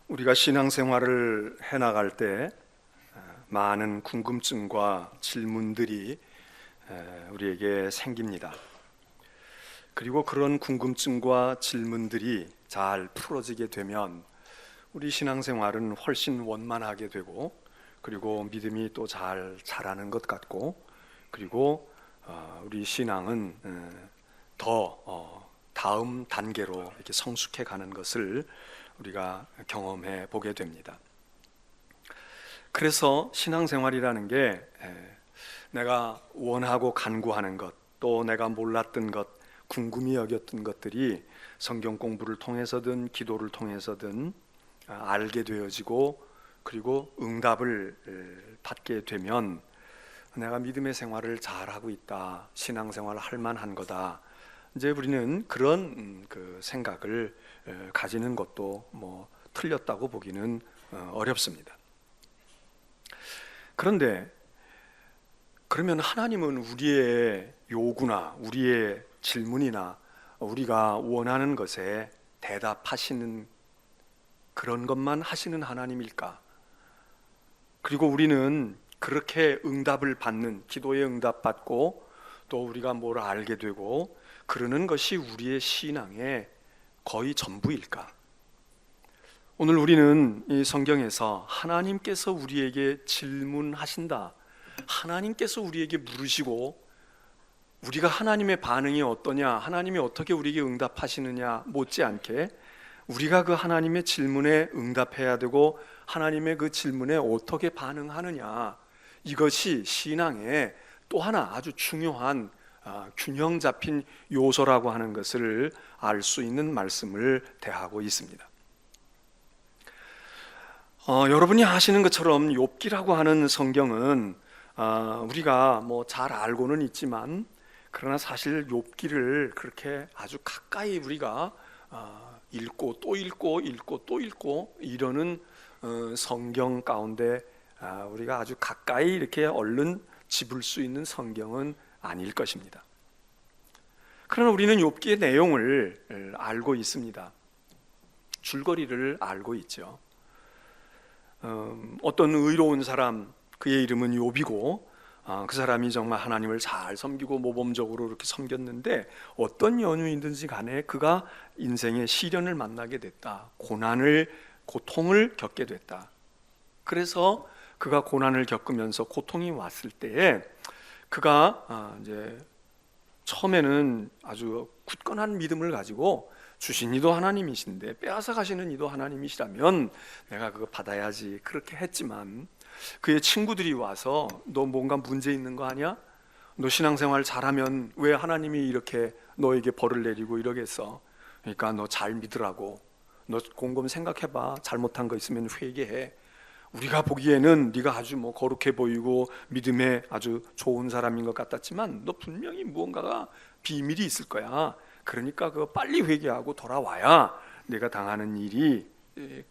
우리가 신앙생활을 해나갈 때 많은 궁금증과 질문들이 우리에게 생깁니다. 그리고 그런 궁금증과 질문들이 잘 풀어지게 되면 우리 신앙생활은 훨씬 원만하게 되고, 그리고 믿음이 또 잘 자라는 것 같고, 그리고 우리 신앙은 더 다음 단계로 이렇게 성숙해 가는 것을 우리가 경험해 보게 됩니다. 그래서 신앙생활이라는 게 내가 원하고 간구하는 것, 또 내가 몰랐던 것, 궁금히 여겼던 것들이 성경 공부를 통해서든 기도를 통해서든 알게 되어지고, 그리고 응답을 받게 되면 내가 믿음의 생활을 잘하고 있다, 신앙생활을 할 만한 거다, 이제 우리는 그런 그 생각을 가지는 것도 뭐 틀렸다고 보기는 어렵습니다. 그런데 그러면 하나님은 우리의 요구나 우리의 질문이나 우리가 원하는 것에 대답하시는 그런 것만 하시는 하나님일까? 그리고 우리는 그렇게 응답을 받는, 기도에 응답받고 또 우리가 뭘 알게 되고 그러는 것이 우리의 신앙의 거의 전부일까? 오늘 우리는 이 성경에서 하나님께서 우리에게 질문하신다, 하나님께서 우리에게 물으시고 우리가 하나님의 반응이 어떠냐, 하나님이 어떻게 우리에게 응답하시느냐 못지않게 우리가 그 하나님의 질문에 응답해야 되고 하나님의 그 질문에 어떻게 반응하느냐, 이것이 신앙의 또 하나 아주 중요한 균형 잡힌 요소라고 하는 것을 알 수 있는 말씀을 대하고 있습니다. 여러분이 아시는 것처럼 욥기라고 하는 성경은 우리가 뭐 잘 알고는 있지만, 그러나 사실 욥기를 그렇게 아주 가까이 우리가 읽고 또 읽고 읽고 또 읽고 이러는 성경 가운데 우리가 아주 가까이 이렇게 얼른 집을 수 있는 성경은 아닐 것입니다. 그러나 우리는 욥기의 내용을 알고 있습니다. 줄거리를 알고 있죠. 어떤 의로운 사람, 그의 이름은 욥이고 그 사람이 정말 하나님을 잘 섬기고 모범적으로 이렇게 섬겼는데 어떤 연유이든지 간에 그가 인생의 시련을 만나게 됐다, 고통을 겪게 됐다. 그래서 그가 고난을 겪으면서 고통이 왔을 때에 그가 이제 처음에는 아주 굳건한 믿음을 가지고 주신 이도 하나님이신데 빼앗아 가시는 이도 하나님이시라면 내가 그거 받아야지, 그렇게 했지만 그의 친구들이 와서 너 뭔가 문제 있는 거 아니야? 너 신앙생활 잘하면 왜 하나님이 이렇게 너에게 벌을 내리고 이러겠어? 그러니까 너 잘 믿으라고, 너 곰곰 생각해봐, 잘못한 거 있으면 회개해, 우리가 보기에는 네가 아주 뭐 거룩해 보이고 믿음에 아주 좋은 사람인 것 같았지만 너 분명히 무언가가 비밀이 있을 거야. 그러니까 그거 빨리 회개하고 돌아와야 네가 당하는 일이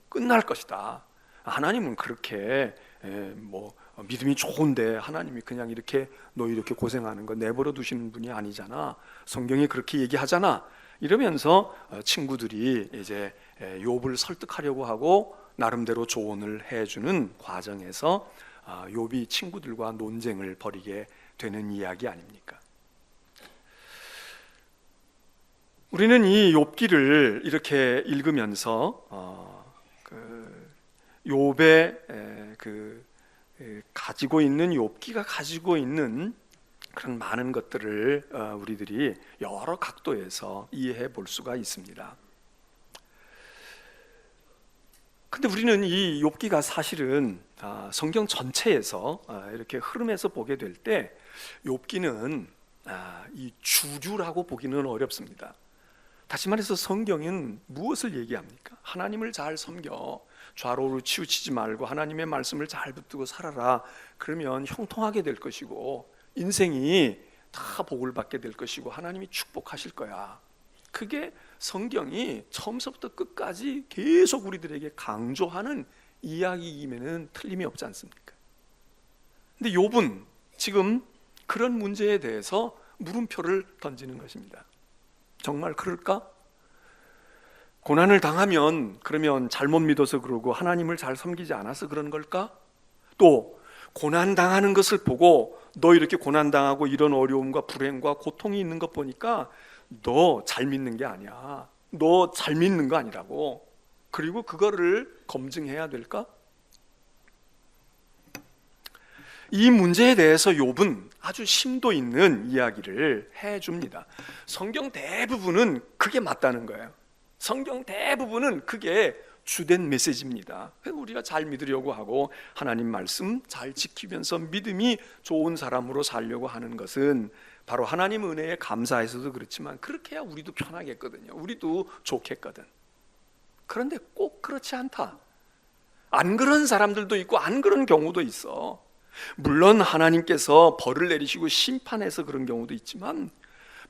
끝날 것이다. 하나님은 그렇게 뭐 믿음이 좋은데 하나님이 그냥 이렇게 너 이렇게 고생하는 거 내버려 두시는 분이 아니잖아. 성경이 그렇게 얘기하잖아. 이러면서 친구들이 이제 욥을 설득하려고 하고 나름대로 조언을 해주는 과정에서 욥이 친구들과 논쟁을 벌이게 되는 이야기 아닙니까? 우리는 이 욥기를 이렇게 읽으면서 욥의 가지고 있는, 욥기가 가지고 있는 그런 많은 것들을 우리들이 여러 각도에서 이해해 볼 수가 있습니다. 근데 우리는 이 욥기가 사실은 성경 전체에서 이렇게 흐름에서 보게 될 때 욥기는 이 주류라고 보기는 어렵습니다. 다시 말해서 성경은 무엇을 얘기합니까? 하나님을 잘 섬겨, 좌로우로 치우치지 말고 하나님의 말씀을 잘 붙들고 살아라. 그러면 형통하게 될 것이고 인생이 다 복을 받게 될 것이고 하나님이 축복하실 거야. 그게 성경이 처음부터 끝까지 계속 우리들에게 강조하는 이야기임에는 틀림이 없지 않습니까? 근데 욥은 지금 그런 문제에 대해서 물음표를 던지는 것입니다. 정말 그럴까? 고난을 당하면 그러면 잘못 믿어서 그러고 하나님을 잘 섬기지 않아서 그런 걸까? 또 고난 당하는 것을 보고 너 이렇게 고난 당하고 이런 어려움과 불행과 고통이 있는 것 보니까 너 잘 믿는 게 아니야. 너 잘 믿는 거 아니라고. 그리고 그거를 검증해야 될까? 이 문제에 대해서 욥은 아주 심도 있는 이야기를 해줍니다. 성경 대부분은 그게 맞다는 거예요. 성경 대부분은 그게 주된 메시지입니다. 우리가 잘 믿으려고 하고 하나님 말씀 잘 지키면서 믿음이 좋은 사람으로 살려고 하는 것은 바로 하나님 은혜에 감사해서도 그렇지만 그렇게 해야 우리도 편하겠거든요. 우리도 좋겠거든. 그런데 꼭 그렇지 않다. 안 그런 사람들도 있고 안 그런 경우도 있어. 물론 하나님께서 벌을 내리시고 심판해서 그런 경우도 있지만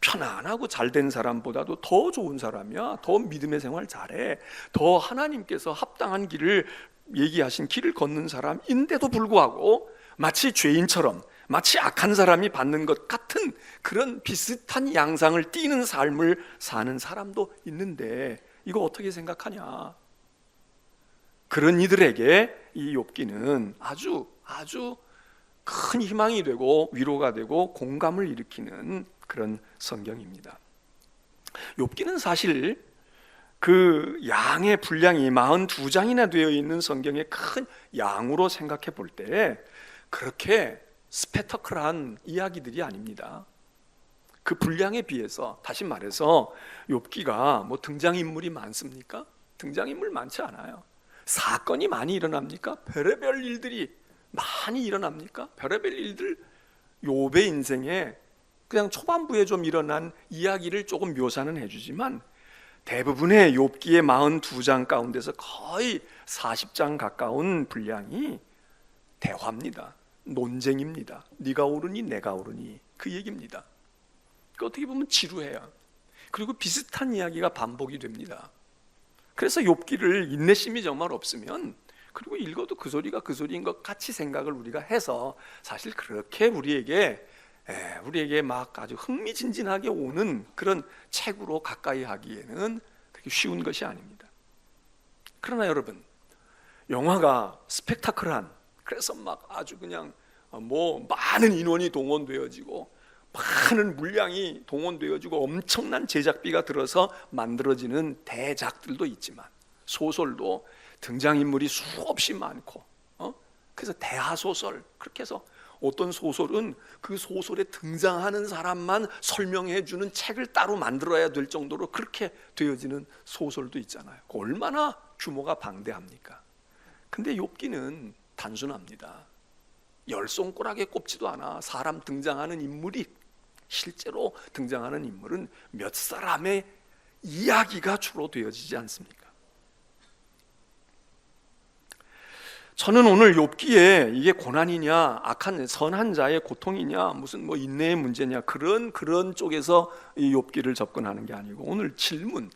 편안하고 잘된 사람보다도 더 좋은 사람이야. 더 믿음의 생활 잘해. 더 하나님께서 합당한 길을 얘기하신 길을 걷는 사람인데도 불구하고 마치 죄인처럼, 마치 악한 사람이 받는 것 같은 그런 비슷한 양상을 띠는 삶을 사는 사람도 있는데 이거 어떻게 생각하냐? 그런 이들에게 이 욥기는 아주 큰 희망이 되고 위로가 되고 공감을 일으키는 그런 성경입니다. 욥기는 사실 그 양의 분량이 42장이나 되어 있는 성경의 큰 양으로 생각해 볼 때 그렇게 스펙터클한 이야기들이 아닙니다. 그 분량에 비해서 다시 말해서 욥기가 뭐 등장인물이 많습니까? 등장인물 많지 않아요. 사건이 많이 일어납니까? 별의별 일들이 많이 일어납니까? 별의별 일들. 욥의 인생에 그냥 초반부에 좀 일어난 이야기를 조금 묘사는 해주지만 대부분의 욥기의 42장 가운데서 거의 40장 가까운 분량이 대화입니다. 논쟁입니다. 네가 옳으니 내가 옳으니 그 얘기입니다. 그 어떻게 보면 지루해요. 그리고 비슷한 이야기가 반복이 됩니다. 그래서 욥기를 인내심이 정말 없으면 그리고 읽어도 그 소리가 그 소리인 것 같이 생각을 우리가 해서 사실 그렇게 우리에게 막 아주 흥미진진하게 오는 그런 책으로 가까이 하기에는 그렇게 쉬운 것이 아닙니다. 그러나 여러분, 영화가 스펙타클한, 그래서 막 아주 그냥 뭐 많은 인원이 동원되어지고 많은 물량이 동원되어지고 엄청난 제작비가 들어서 만들어지는 대작들도 있지만 소설도 등장인물이 수없이 많고 그래서 대하소설, 그렇게 해서 어떤 소설은 그 소설에 등장하는 사람만 설명해 주는 책을 따로 만들어야 될 정도로 그렇게 되어지는 소설도 있잖아요. 얼마나 규모가 방대합니까? 근데 욥기는 단순합니다. 열 손가락에 꼽지도 않아. 사람 등장하는 인물이, 실제로 등장하는 인물은 몇 사람의 이야기가 주로 되어지지 않습니까? 저는 오늘 욥기에 이게 고난이냐, 악한 선한 자의 고통이냐, 무슨 뭐 인내의 문제냐, 그런 쪽에서 이 욥기를 접근하는 게 아니고 오늘 질문,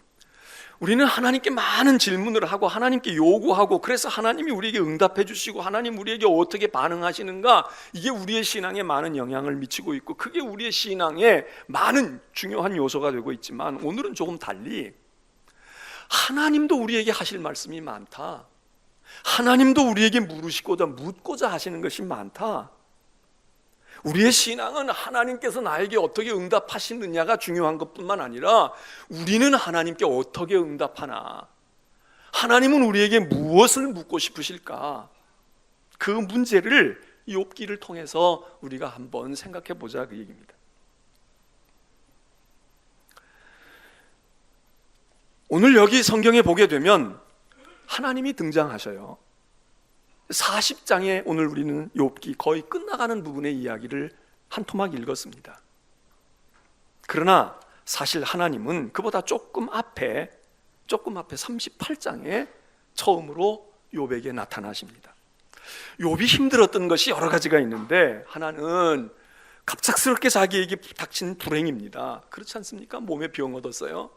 우리는 하나님께 많은 질문을 하고 하나님께 요구하고 그래서 하나님이 우리에게 응답해 주시고 하나님 우리에게 어떻게 반응하시는가, 이게 우리의 신앙에 많은 영향을 미치고 있고 그게 우리의 신앙에 많은 중요한 요소가 되고 있지만 오늘은 조금 달리 하나님도 우리에게 하실 말씀이 많다. 하나님도 우리에게 묻고자 하시는 것이 많다. 우리의 신앙은 하나님께서 나에게 어떻게 응답하시느냐가 중요한 것뿐만 아니라 우리는 하나님께 어떻게 응답하나, 하나님은 우리에게 무엇을 묻고 싶으실까, 그 문제를 욥기를 통해서 우리가 한번 생각해 보자, 그 얘기입니다. 오늘 여기 성경에 보게 되면 하나님이 등장하셔요. 40장에 오늘 우리는 욥기 거의 끝나가는 부분의 이야기를 한 토막 읽었습니다. 그러나 사실 하나님은 그보다 조금 앞에 38장에 처음으로 욥에게 나타나십니다. 욥이 힘들었던 것이 여러 가지가 있는데 하나는 갑작스럽게 자기에게 닥친 불행입니다. 그렇지 않습니까? 몸에 병 얻었어요.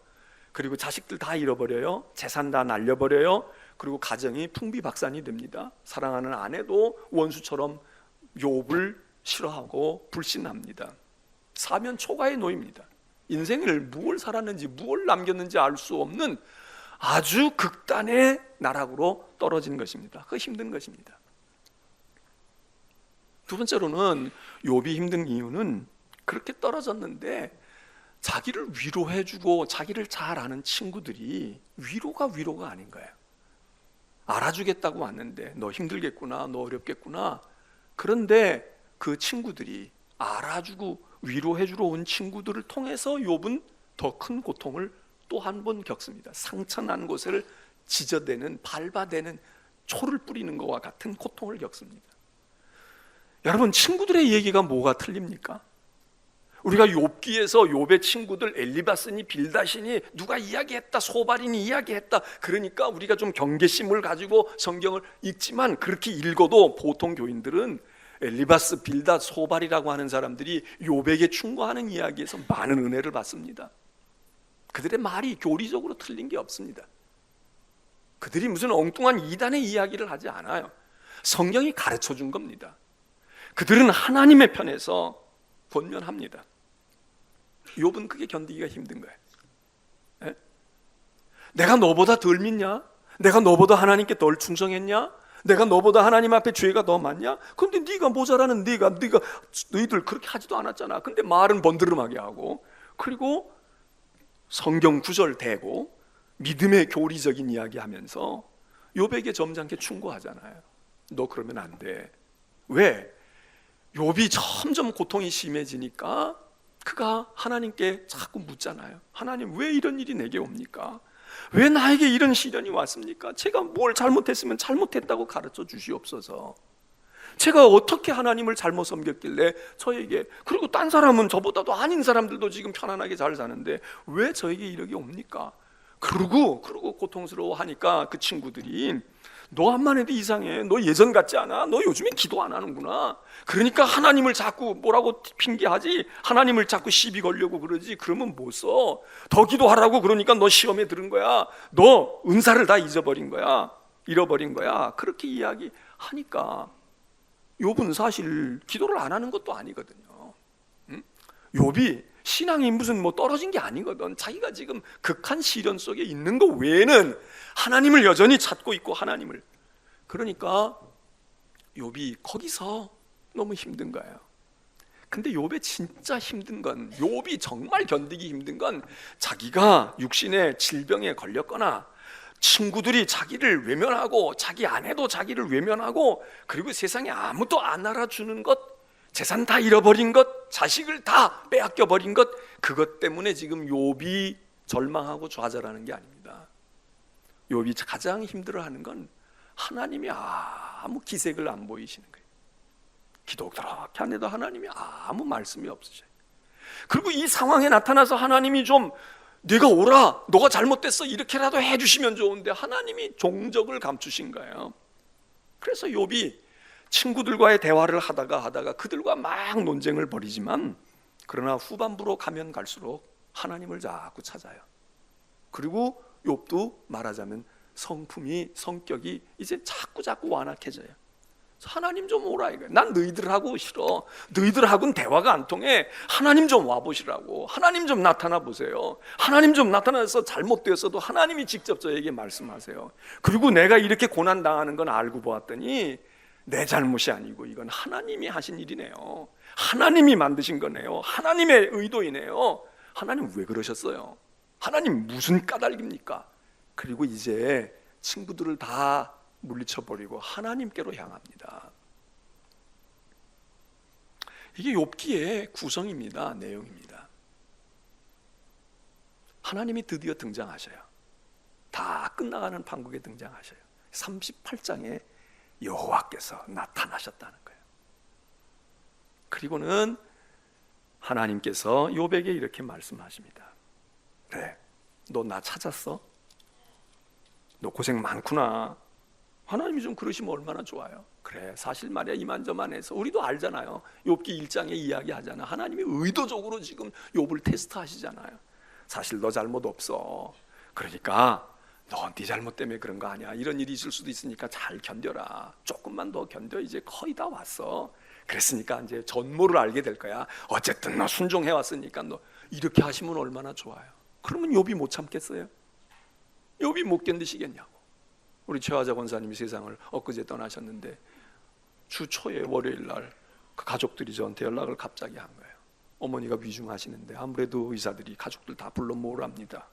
그리고 자식들 다 잃어버려요. 재산 다 날려버려요. 그리고 가정이 풍비박산이 됩니다. 사랑하는 아내도 원수처럼 욥을 싫어하고 불신합니다. 사면 초가에 놓입니다. 인생을 무엇을 살았는지 무엇을 남겼는지 알 수 없는 아주 극단의 나락으로 떨어진 것입니다. 그 힘든 것입니다. 두 번째로는 욥이 힘든 이유는 그렇게 떨어졌는데 자기를 위로해주고 자기를 잘 아는 친구들이 위로가 아닌 거예요. 알아주겠다고 왔는데 너 힘들겠구나, 너 어렵겠구나. 그런데 그 친구들이 알아주고 위로해주러 온 친구들을 통해서 욥은 더 큰 고통을 또 한 번 겪습니다. 상처난 곳을 지저대는, 밟아대는, 초를 뿌리는 것과 같은 고통을 겪습니다. 여러분, 친구들의 얘기가 뭐가 틀립니까? 우리가 욥기에서 욥의 친구들 엘리바스니 빌다시니 누가 이야기했다, 소발이니 이야기했다, 그러니까 우리가 좀 경계심을 가지고 성경을 읽지만 그렇게 읽어도 보통 교인들은 엘리바스, 빌닷, 소발이라고 하는 사람들이 욥에게 충고하는 이야기에서 많은 은혜를 받습니다. 그들의 말이 교리적으로 틀린 게 없습니다. 그들이 무슨 엉뚱한 이단의 이야기를 하지 않아요. 성경이 가르쳐 준 겁니다. 그들은 하나님의 편에서 권면합니다. 욥은 그게 견디기가 힘든 거예요. 에? 내가 너보다 덜 믿냐? 내가 너보다 하나님께 덜 충성했냐? 내가 너보다 하나님 앞에 죄가 더 많냐? 근데 네가 모자라는 너희들 그렇게 하지도 않았잖아. 근데 말은 번드름하게 하고, 그리고 성경 구절 대고 믿음의 교리적인 이야기 하면서 욥에게 점잖게 충고하잖아요. 너 그러면 안 돼. 왜? 욥이 점점 고통이 심해지니까 그가 하나님께 자꾸 묻잖아요. 하나님, 왜 이런 일이 내게 옵니까? 왜 나에게 이런 시련이 왔습니까? 제가 뭘 잘못했으면 잘못했다고 가르쳐 주시옵소서. 제가 어떻게 하나님을 잘못 섬겼길래 저에게, 그리고 딴 사람은 저보다도 아닌 사람들도 지금 편안하게 잘 사는데 왜 저에게 이렇게 옵니까? 그러고 고통스러워하니까 그 친구들이 너 한만 해도 이상해. 너 예전 같지 않아? 너 요즘에 기도 안 하는구나. 그러니까 하나님을 자꾸 뭐라고 핑계하지? 하나님을 자꾸 시비 걸려고 그러지? 그러면 못 써. 더 기도하라고 그러니까 너 시험에 들은 거야. 너 은사를 다 잊어버린 거야. 잃어버린 거야. 그렇게 이야기하니까 욥은 사실 기도를 안 하는 것도 아니거든요. 욥이 신앙이 무슨 뭐 떨어진 게 아니거든. 자기가 지금 극한 시련 속에 있는 거 외에는 하나님을 여전히 찾고 있고, 하나님을. 그러니까 욥이 거기서 너무 힘든 거예요. 근데 욥의 진짜 힘든 건, 욥이 정말 견디기 힘든 건 자기가 육신의 질병에 걸렸거나 친구들이 자기를 외면하고 자기 아내도 자기를 외면하고, 그리고 세상에 아무도 안 알아주는 것, 재산 다 잃어버린 것, 자식을 다 빼앗겨 버린 것, 그것 때문에 지금 욥이 절망하고 좌절하는 게 아닙니다. 욥이 가장 힘들어하는 건 하나님이 아무 기색을 안 보이시는 거예요. 기도 그렇게 안 해도 하나님이 아무 말씀이 없으셔요. 그리고 이 상황에 나타나서 하나님이 좀 네가 오라, 너가 잘못됐어, 이렇게라도 해주시면 좋은데 하나님이 종적을 감추신 거예요. 그래서 욥이 친구들과의 대화를 하다가 그들과 막 논쟁을 벌이지만, 그러나 후반부로 가면 갈수록 하나님을 자꾸 찾아요. 그리고 욥도 말하자면 성격이 이제 자꾸 완악해져요. 하나님 좀 오라 이거예요. 난 너희들하고 싫어. 너희들하고는 대화가 안 통해. 하나님 좀 와보시라고. 하나님 좀 나타나 보세요. 하나님 좀 나타나서 잘못되었어도 하나님이 직접 저에게 말씀하세요. 그리고 내가 이렇게 고난 당하는 건 알고 보았더니 내 잘못이 아니고 이건 하나님이 하신 일이네요. 하나님이 만드신 거네요. 하나님의 의도이네요. 하나님 왜 그러셨어요? 하나님 무슨 까닭입니까? 그리고 이제 친구들을 다 물리쳐버리고 하나님께로 향합니다. 이게 욥기의 구성입니다. 내용입니다. 하나님이 드디어 등장하셔요. 다 끝나가는 판국에 등장하셔요. 38장에 여호와께서 나타나셨다는 거예요. 그리고는 하나님께서 욥에게 이렇게 말씀하십니다. 그래, 너 나 찾았어? 너 고생 많구나. 하나님이 좀 그러시면 얼마나 좋아요. 그래, 사실 말이야, 이만저만해서 우리도 알잖아요. 욥기 1장에 이야기하잖아. 하나님이 의도적으로 지금 욥을 테스트하시잖아요. 사실 너 잘못 없어. 그러니까 너 네 잘못 때문에 그런 거 아니야. 이런 일이 있을 수도 있으니까 잘 견뎌라. 조금만 더 견뎌. 이제 거의 다 왔어. 그랬으니까 이제 전모를 알게 될 거야. 어쨌든 너 순종해 왔으니까 너 이렇게 하시면 얼마나 좋아요. 그러면 욥이 못 참겠어요? 욥이 못 견디시겠냐고. 우리 최화자 권사님이 세상을 엊그제 떠나셨는데 주 초에 월요일 날 그 가족들이 저한테 연락을 갑자기 한 거예요. 어머니가 위중하시는데 아무래도 의사들이 가족들 다 불러 모으랍니다.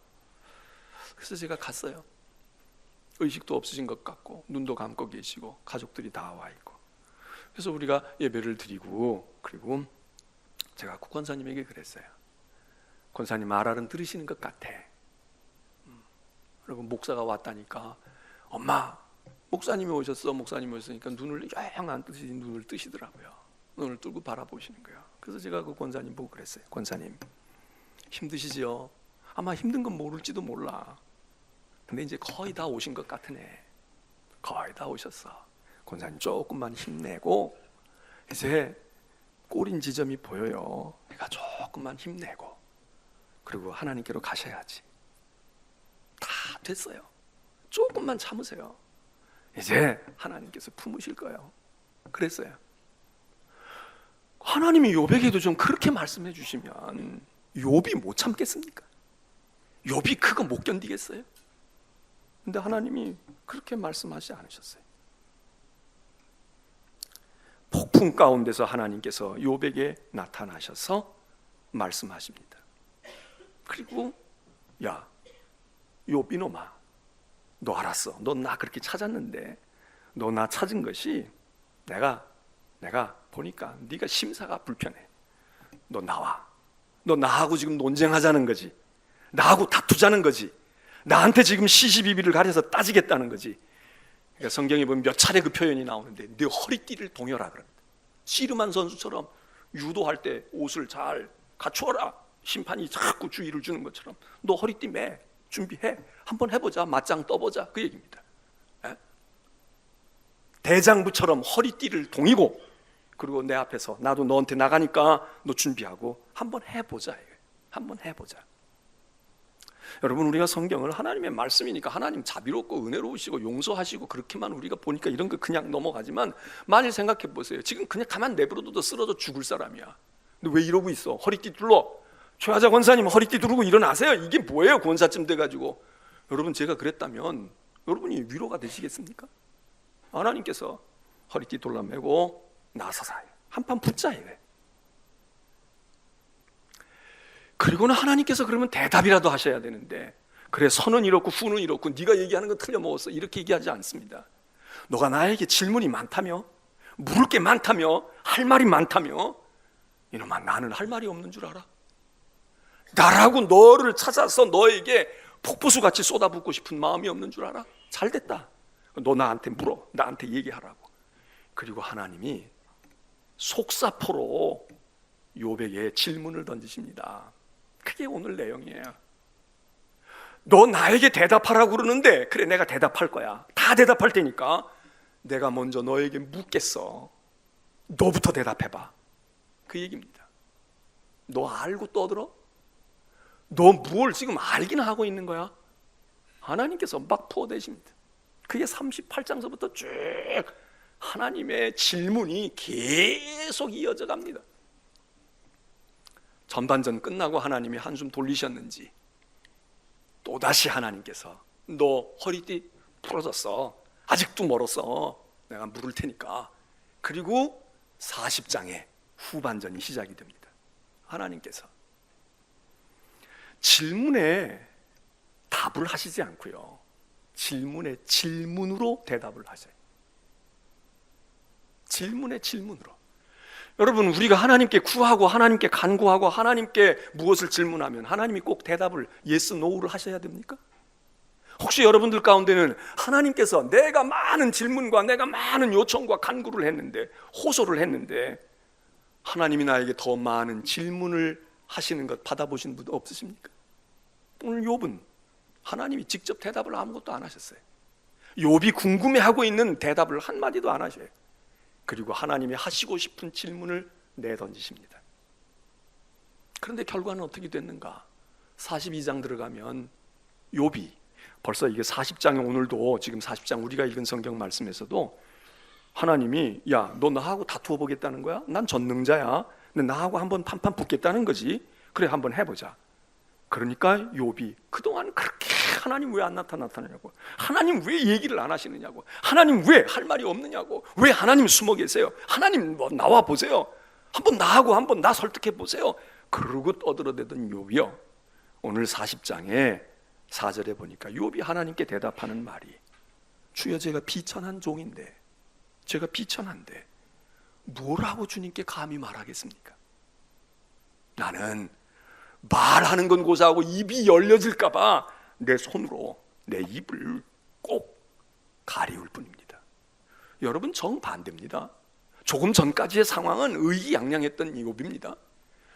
그래서 제가 갔어요. 의식도 없으신 것 같고 눈도 감고 계시고 가족들이 다 와 있고. 그래서 우리가 예배를 드리고, 그리고 제가 국 권사님에게 그랬어요. 권사님 말 알은 들으시는 것 같아. 그리고 목사가 왔다니까, 엄마 목사님이 오셨어. 목사님이 오셨으니까 눈을 영 안 뜨시 눈을 뜨시더라고요. 눈을 뜨고 바라보시는 거예요. 그래서 제가 그 권사님 보고 그랬어요. 권사님 힘드시죠? 아마 힘든 건 모를지도 몰라. 근데 이제 거의 다 오신 것 같으네. 거의 다 오셨어. 권사님 조금만 힘내고, 이제 꼬린 지점이 보여요. 그러니까 조금만 힘내고, 그리고 하나님께로 가셔야지. 다 됐어요. 조금만 참으세요. 이제 하나님께서 품으실 거예요. 그랬어요. 하나님이 욥에게도 좀 그렇게 말씀해 주시면 욥이 못 참겠습니까? 욥이 그거 못 견디겠어요? 근데 하나님이 그렇게 말씀하지 않으셨어요. 폭풍 가운데서 하나님께서 욥에게 나타나셔서 말씀하십니다. 그리고 야, 욥 이놈아, 너 알았어. 너 나 그렇게 찾았는데 너 나 찾은 것이 내가 보니까 네가 심사가 불편해. 너 나와. 너 나하고 지금 논쟁하자는 거지. 나하고 다투자는 거지. 나한테 지금 시시비비를 가려서 따지겠다는 거지. 그러니까 성경에 보면 몇 차례 그 표현이 나오는데 네 허리띠를 동여라 그럽니다. 씨름한 선수처럼 유도할 때 옷을 잘 갖추어라. 심판이 자꾸 주의를 주는 것처럼 너 허리띠 매. 준비해. 한번 해보자. 맞짱 떠보자. 그 얘기입니다. 에? 대장부처럼 허리띠를 동이고, 그리고 내 앞에서 나도 너한테 나가니까 너 준비하고 한번 해보자. 한번 해보자. 여러분, 우리가 성경을 하나님의 말씀이니까 하나님 자비롭고 은혜로우시고 용서하시고 그렇게만 우리가 보니까 이런 거 그냥 넘어가지만, 만일 생각해 보세요. 지금 그냥 가만 내버려둬도 쓰러져 죽을 사람이야. 근데 왜 이러고 있어? 허리띠 둘러. 최하자 권사님 허리띠 두르고 일어나세요. 이게 뭐예요? 권사쯤 돼가지고. 여러분, 제가 그랬다면 여러분이 위로가 되시겠습니까? 하나님께서 허리띠 둘러매고 나서서 한판 붙자 이래. 그리고는 하나님께서 그러면 대답이라도 하셔야 되는데, 그래 선은 이렇고 후는 이렇고 네가 얘기하는 건 틀려먹었어 이렇게 얘기하지 않습니다. 너가 나에게 질문이 많다며, 물을 게 많다며, 할 말이 많다며, 이놈아 나는 할 말이 없는 줄 알아? 나라고 너를 찾아서 너에게 폭포수같이 쏟아붓고 싶은 마음이 없는 줄 알아? 잘됐다. 너 나한테 물어. 나한테 얘기하라고. 그리고 하나님이 속사포로 욥에게 질문을 던지십니다. 그게 오늘 내용이에요. 너 나에게 대답하라고 그러는데, 그래 내가 대답할 거야. 다 대답할 테니까 내가 먼저 너에게 묻겠어. 너부터 대답해봐. 그 얘기입니다. 너 알고 떠들어? 너 뭘 지금 알긴 하고 있는 거야? 하나님께서 막 포대십니다. 그게 38장서부터 쭉 하나님의 질문이 계속 이어져 갑니다. 전반전 끝나고 하나님이 한숨 돌리셨는지 또다시 하나님께서 너 허리띠 부러졌어. 아직도 멀었어. 내가 물을 테니까. 그리고 40장의 후반전이 시작이 됩니다. 하나님께서 질문에 답을 하시지 않고요, 질문에 질문으로 대답을 하세요. 질문에 질문으로. 여러분, 우리가 하나님께 구하고 하나님께 간구하고 하나님께 무엇을 질문하면 하나님이 꼭 대답을 yes, no를 하셔야 됩니까? 혹시 여러분들 가운데는 하나님께서 내가 많은 질문과 내가 많은 요청과 간구를 했는데, 호소를 했는데 하나님이 나에게 더 많은 질문을 하시는 것 받아보신 분 없으십니까? 오늘 욥은 하나님이 직접 대답을 아무것도 안 하셨어요. 욥이 궁금해하고 있는 대답을 한마디도 안 하셔요. 그리고 하나님이 하시고 싶은 질문을 내던지십니다. 그런데 결과는 어떻게 됐는가? 42장 들어가면 욥이 벌써 이게 40장에, 오늘도 지금 40장 우리가 읽은 성경 말씀에서도 하나님이 야, 너 나하고 다투어 보겠다는 거야? 난 전능자야. 근데 나하고 한번 판판 붙겠다는 거지. 그래 한번 해보자. 그러니까 욥이 그동안 그렇게 하나님 왜 안 나타나냐고, 하나님 왜 얘기를 안 하시느냐고, 하나님 왜 할 말이 없느냐고, 왜 하나님 숨어 계세요, 하나님 뭐 나와 보세요, 한번 나하고 한번 나 설득해 보세요. 그러고 떠들어대던 욥이요, 오늘 40장에 4절에 보니까 욥이 하나님께 대답하는 말이, 주여 제가 비천한 종인데, 제가 비천한데 뭐라고 주님께 감히 말하겠습니까? 나는 말하는 건 고사하고 입이 열려질까 봐 내 손으로 내 입을 꼭 가리울 뿐입니다. 여러분, 정반대입니다. 조금 전까지의 상황은 의기양양했던 욥입니다.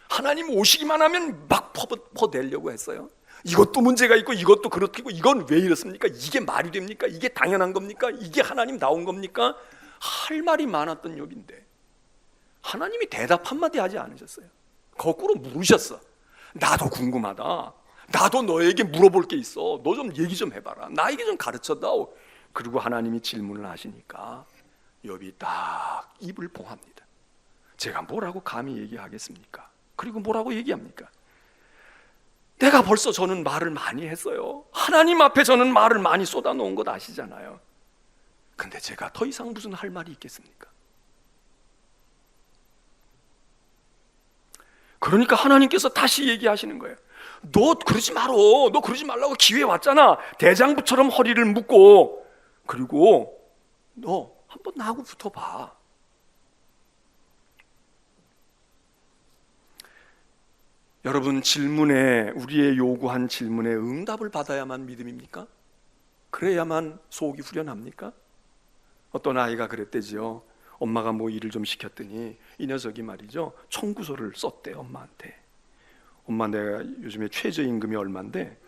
하나님 오시기만 하면 막 퍼내려고 했어요. 이것도 문제가 있고 이것도 그렇고, 이건 왜 이렇습니까? 이게 말이 됩니까? 이게 당연한 겁니까? 이게 하나님 나온 겁니까? 할 말이 많았던 욥인데 하나님이 대답 한마디 하지 않으셨어요. 거꾸로 물으셨어. 나도 궁금하다. 나도 너에게 물어볼 게 있어. 너 좀 얘기 좀 해봐라. 나에게 좀 가르쳐다오. 그리고 하나님이 질문을 하시니까 욥이 딱 입을 봉합니다. 제가 뭐라고 감히 얘기하겠습니까? 그리고 뭐라고 얘기합니까? 내가 벌써 저는 말을 많이 했어요. 하나님 앞에 저는 말을 많이 쏟아놓은 것 아시잖아요. 근데 제가 더 이상 무슨 할 말이 있겠습니까? 그러니까 하나님께서 다시 얘기하시는 거예요. 너 그러지 말어. 너 그러지 말라고 기회 왔잖아. 대장부처럼 허리를 묶고, 그리고 너 한번 나하고 붙어봐. 여러분, 질문에, 우리의 요구한 질문에 응답을 받아야만 믿음입니까? 그래야만 속이 후련합니까? 어떤 아이가 그랬대지요. 엄마가 뭐 일을 좀 시켰더니 이 녀석이 말이죠, 청구서를 썼대. 엄마한테. 엄마, 내가 요즘에 최저임금이 얼만데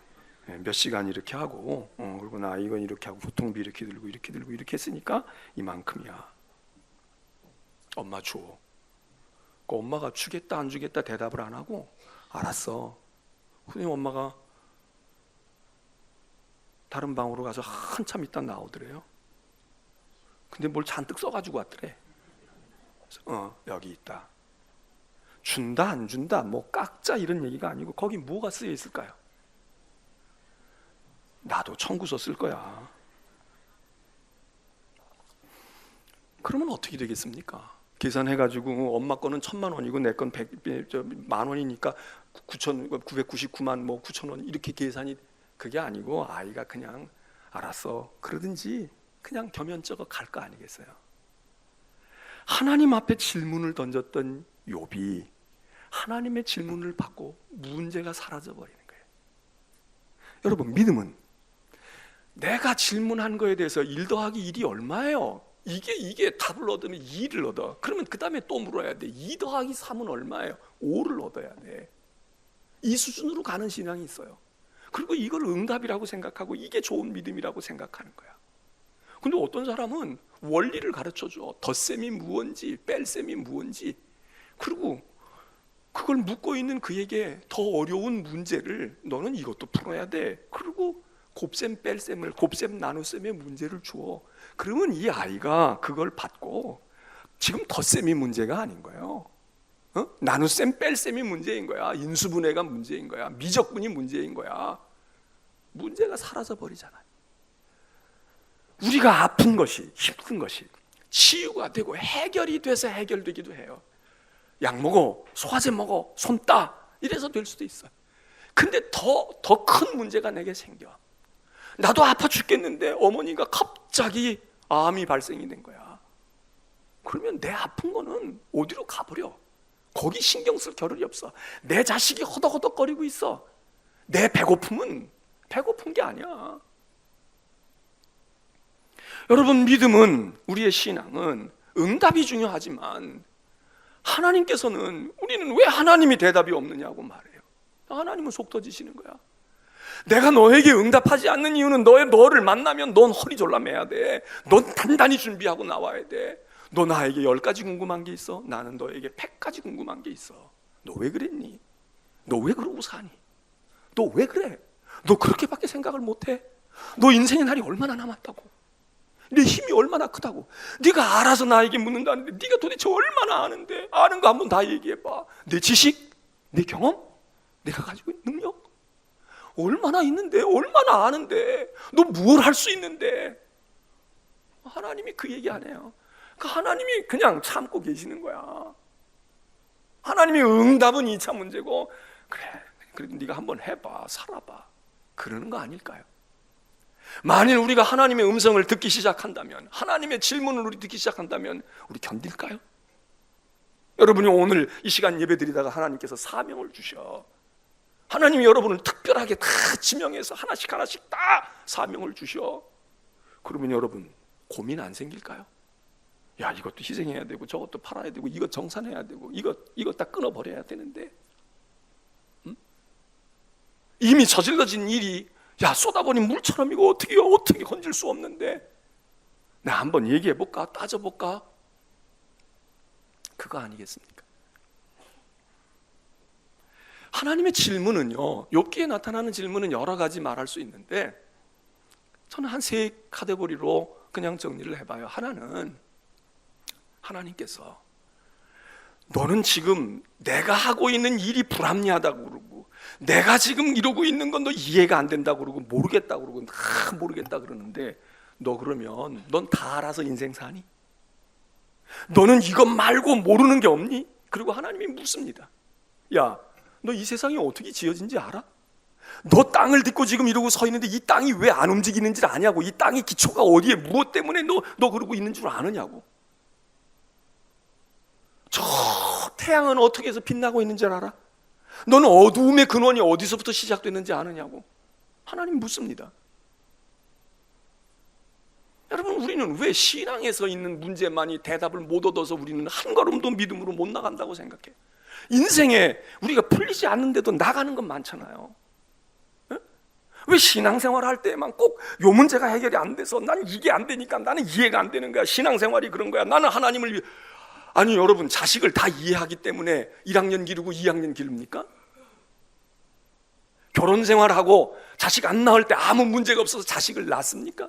몇 시간 이렇게 하고, 그리고 나 이건 이렇게 하고, 교통비 이렇게 들고 이렇게 들고 이렇게 했으니까 이만큼이야. 엄마 줘. 그 엄마가 주겠다 안 주겠다 대답을 안 하고, 알았어. 그러니 엄마가 다른 방으로 가서 한참 있다 나오더래요. 근데 뭘 잔뜩 써가지고 왔더래. 그래서 여기 있다. 준다 안 준다 뭐 깎자 이런 얘기가 아니고, 거기 뭐가 쓰여 있을까요? 나도 청구서 쓸 거야. 그러면 어떻게 되겠습니까? 계산해가지고 엄마 거는 1,000,000원이고 내 건 10,000,000원이니까 999만 뭐 9,000원 이렇게 계산이, 그게 아니고 아이가 그냥 알았어 그러든지 그냥 겸연쩍어 갈 거 아니겠어요? 하나님 앞에 질문을 던졌던 욥이 하나님의 질문을 받고 문제가 사라져 버리는 거예요. 여러분, 믿음은 내가 질문한 거에 대해서 1 더하기 1이 얼마예요? 이게 답을 얻으면 2를 얻어. 그러면 그 다음에 또 물어야 돼. 2 더하기 3은 얼마예요? 5를 얻어야 돼. 이 수준으로 가는 신앙이 있어요. 그리고 이걸 응답이라고 생각하고 이게 좋은 믿음이라고 생각하는 거야. 근데 어떤 사람은 원리를 가르쳐줘. 덧셈이 무언지 뺄셈이 무언지, 그리고 그걸 묻고 있는 그에게 더 어려운 문제를 너는 이것도 풀어야 돼. 그리고 곱셈 뺄셈을, 곱셈 나눗셈의 문제를 주어. 그러면 이 아이가 그걸 받고, 지금 덧셈이 문제가 아닌 거예요. 나눗셈 뺄셈이 문제인 거야. 인수분해가 문제인 거야. 미적분이 문제인 거야. 문제가 사라져 버리잖아요. 우리가 아픈 것이, 힘든 것이 치유가 되고 해결이 돼서 해결되기도 해요. 약 먹어, 소화제 먹어, 손 따, 이래서 될 수도 있어요. 근데 더 큰 문제가 내게 생겨. 나도 아파 죽겠는데 어머니가 갑자기 암이 발생이 된 거야. 그러면 내 아픈 거는 어디로 가버려. 거기 신경 쓸 겨를이 없어. 내 자식이 허덕허덕거리고 있어. 내 배고픔은 배고픈 게 아니야. 여러분, 믿음은, 우리의 신앙은 응답이 중요하지만 하나님께서는, 우리는 왜 하나님이 대답이 없느냐고 말해요. 하나님은 속 터지시는 거야. 내가 너에게 응답하지 않는 이유는 너를 만나면 넌 허리 졸라매야 돼. 넌 단단히 준비하고 나와야 돼. 너 나에게 10가지 궁금한 게 있어? 나는 너에게 100가지 궁금한 게 있어. 너 왜 그랬니? 너 왜 그러고 사니? 너 왜 그래? 너 그렇게밖에 생각을 못해? 너 인생의 날이 얼마나 남았다고? 네 힘이 얼마나 크다고? 네가 알아서 나에게 묻는다는데 네가 도대체 얼마나 아는데? 아는 거 한번 다 얘기해봐. 내 지식? 내 경험? 내가 가지고 있는 능력? 얼마나 있는데, 얼마나 아는데, 너 뭘 할 수 있는데. 하나님이 그 얘기 안 해요. 그 하나님이 그냥 참고 계시는 거야. 하나님의 응답은 2차 문제고, 그래, 그래도 네가 한번 해봐, 살아봐, 그러는 거 아닐까요? 만일 우리가 하나님의 음성을 듣기 시작한다면, 하나님의 질문을 우리 듣기 시작한다면 우리 견딜까요? 여러분이 오늘 이 시간 예배 드리다가 하나님께서 사명을 주셔, 하나님이 여러분을 특별하게 다 지명해서 하나씩 하나씩 다 사명을 주셔. 그러면 여러분 고민 안 생길까요? 야, 이것도 희생해야 되고 저것도 팔아야 되고 이것 정산해야 되고 이것 다 끊어버려야 되는데, 응? 이미 저질러진 일이 야 쏟아버린 물처럼 이거 어떻게 건질 수 없는데 나 한번 얘기해볼까? 따져볼까? 그거 아니겠습니까? 하나님의 질문은요, 욥기에 나타나는 질문은 여러 가지 말할 수 있는데 저는 한 세 카테고리로 그냥 정리를 해봐요. 하나는 하나님께서 너는 지금 내가 하고 있는 일이 불합리하다고 그러고 내가 지금 이러고 있는 건 너 이해가 안 된다고 그러고 모르겠다고 그러고 다 모르겠다 그러는데 너 그러면 넌 다 알아서 인생 사니? 너는 이것 말고 모르는 게 없니? 그리고 하나님이 묻습니다. 야, 너 이 세상이 어떻게 지어진지 알아? 너 땅을 딛고 지금 이러고 서 있는데 이 땅이 왜 안 움직이는지를 아냐고. 이 땅의 기초가 어디에 무엇 때문에 너 그러고 있는 줄 아느냐고. 저 태양은 어떻게 해서 빛나고 있는 줄 알아? 너는 어두움의 근원이 어디서부터 시작됐는지 아느냐고. 하나님 묻습니다. 여러분, 우리는 왜 신앙에서 있는 문제만이 대답을 못 얻어서 우리는 한 걸음도 믿음으로 못 나간다고 생각해? 인생에 우리가 풀리지 않는데도 나가는 건 많잖아요. 에? 왜 신앙생활 할 때만 꼭 요 문제가 해결이 안 돼서 난 이게 안 되니까 나는 이해가 안 되는 거야. 신앙생활이 그런 거야. 나는 하나님을 아니 여러분, 자식을 다 이해하기 때문에 1학년 기르고 2학년 기릅니까? 결혼 생활하고 자식 안 낳을 때 아무 문제가 없어서 자식을 낳습니까?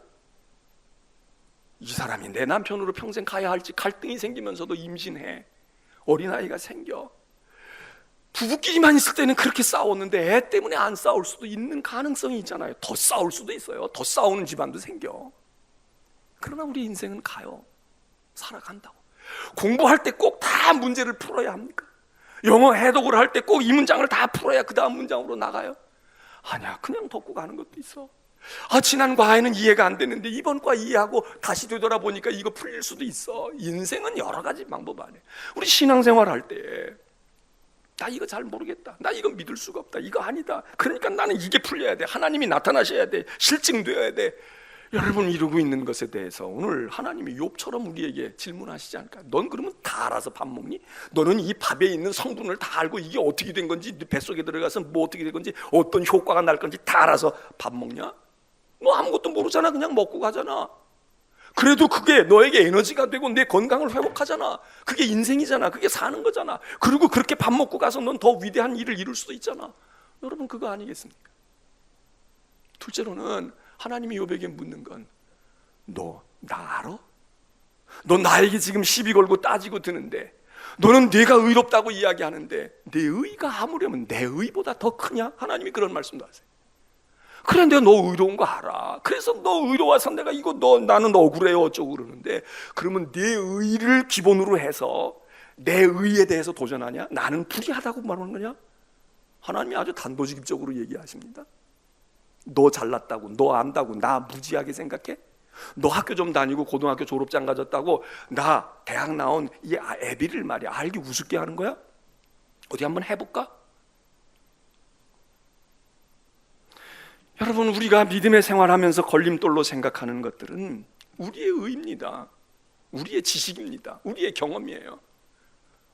이 사람이 내 남편으로 평생 가야 할지 갈등이 생기면서도 임신해. 어린아이가 생겨. 부부끼리만 있을 때는 그렇게 싸웠는데 애 때문에 안 싸울 수도 있는 가능성이 있잖아요. 더 싸울 수도 있어요. 더 싸우는 집안도 생겨. 그러나 우리 인생은 가요. 살아간다고. 공부할 때 꼭 다 문제를 풀어야 합니까? 영어 해독을 할 때 꼭 이 문장을 다 풀어야 그 다음 문장으로 나가요? 아니야, 그냥 덮고 가는 것도 있어. 지난 과에는 이해가 안 되는데 이번 과 이해하고 다시 되돌아보니까 이거 풀릴 수도 있어. 인생은 여러 가지 방법 안에. 우리 신앙생활 할 때 나 이거 잘 모르겠다, 나 이거 믿을 수가 없다, 이거 아니다, 그러니까 나는 이게 풀려야 돼, 하나님이 나타나셔야 돼, 실증되어야 돼. 여러분 이러고 있는 것에 대해서 오늘 하나님이 욥처럼 우리에게 질문하시지 않을까? 넌 그러면 다 알아서 밥 먹니? 너는 이 밥에 있는 성분을 다 알고 이게 어떻게 된 건지, 네 뱃속에 들어가서 뭐 어떻게 된 건지, 어떤 효과가 날 건지 다 알아서 밥 먹냐? 너 아무것도 모르잖아. 그냥 먹고 가잖아. 그래도 그게 너에게 에너지가 되고 내 건강을 회복하잖아. 그게 인생이잖아. 그게 사는 거잖아. 그리고 그렇게 밥 먹고 가서 넌 더 위대한 일을 이룰 수도 있잖아. 여러분 그거 아니겠습니까? 둘째로는 하나님이 욥에게 묻는 건 너 나 알아? 너 나에게 지금 시비 걸고 따지고 드는데, 너는 내가 의롭다고 이야기하는데 내 의가 아무려면 내 의보다 더 크냐? 하나님이 그런 말씀도 하세요. 그래, 내가 너 의로운 거 알아. 그래서 너 의로워서 내가 이거 나는 억울해요 어쩌고 그러는데, 그러면 내 의를 기본으로 해서 내 의에 대해서 도전하냐? 나는 불의하다고 말하는 거냐? 하나님이 아주 단도직입적으로 얘기하십니다. 너 잘났다고, 너 안다고 나 무지하게 생각해? 너 학교 좀 다니고 고등학교 졸업장 가졌다고 나 대학 나온 이 애비를 말이야 알기 우습게 하는 거야? 어디 한번 해볼까? 여러분, 우리가 믿음의 생활하면서 걸림돌로 생각하는 것들은 우리의 의입니다. 우리의 지식입니다. 우리의 경험이에요.